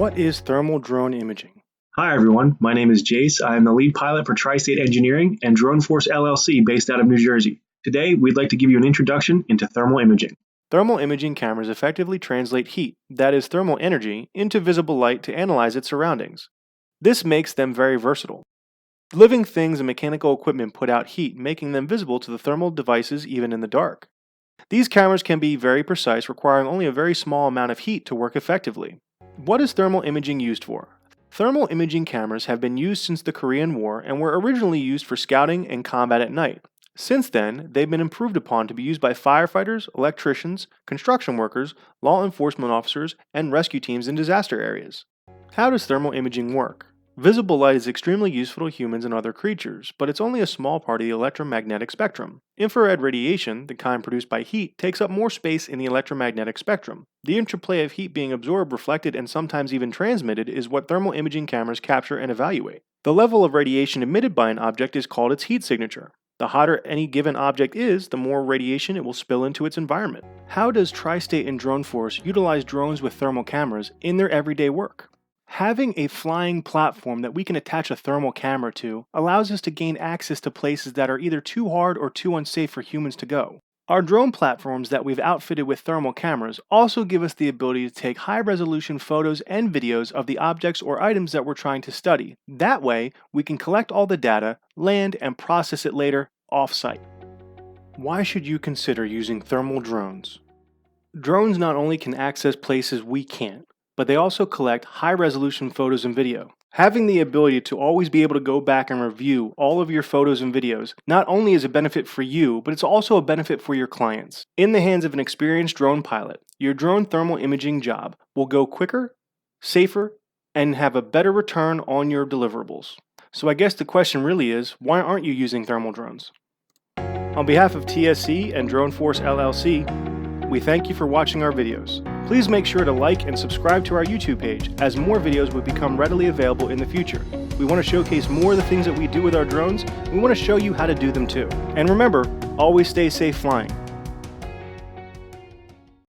What is thermal drone imaging? Hi everyone, my name is Jace. I am the lead pilot for Tri-State Engineering and Drone Force LLC based out of New Jersey. Today, we'd like to give you an introduction into thermal imaging. Thermal imaging cameras effectively translate heat, that is thermal energy, into visible light to analyze its surroundings. This makes them very versatile. Living things and mechanical equipment put out heat, making them visible to the thermal devices even in the dark. These cameras can be very precise, requiring only a very small amount of heat to work effectively. What is thermal imaging used for? Thermal imaging cameras have been used since the Korean War and were originally used for scouting and combat at night. Since then, they've been improved upon to be used by firefighters, electricians, construction workers, law enforcement officers, and rescue teams in disaster areas. How does thermal imaging work? Visible light is extremely useful to humans and other creatures, but it's only a small part of the electromagnetic spectrum. Infrared radiation, the kind produced by heat, takes up more space in the electromagnetic spectrum. The interplay of heat being absorbed, reflected, and sometimes even transmitted is what thermal imaging cameras capture and evaluate. The level of radiation emitted by an object is called its heat signature. The hotter any given object is, the more radiation it will spill into its environment. How does Tri-State and Drone Force utilize drones with thermal cameras in their everyday work? Having a flying platform that we can attach a thermal camera to allows us to gain access to places that are either too hard or too unsafe for humans to go. Our drone platforms that we've outfitted with thermal cameras also give us the ability to take high-resolution photos and videos of the objects or items that we're trying to study. That way, we can collect all the data, land, and process it later off-site. Why should you consider using thermal drones? Drones not only can access places we can't, but they also collect high-resolution photos and video. Having the ability to always be able to go back and review all of your photos and videos not only is a benefit for you, but it's also a benefit for your clients. In the hands of an experienced drone pilot, your drone thermal imaging job will go quicker, safer, and have a better return on your deliverables. So I guess the question really is, why aren't you using thermal drones? On behalf of TSE and Drone Force LLC, we thank you for watching our videos. Please make sure to like and subscribe to our YouTube page, as more videos will become readily available in the future. We want to showcase more of the things that we do with our drones, and we want to show you how to do them too. And remember, always stay safe flying.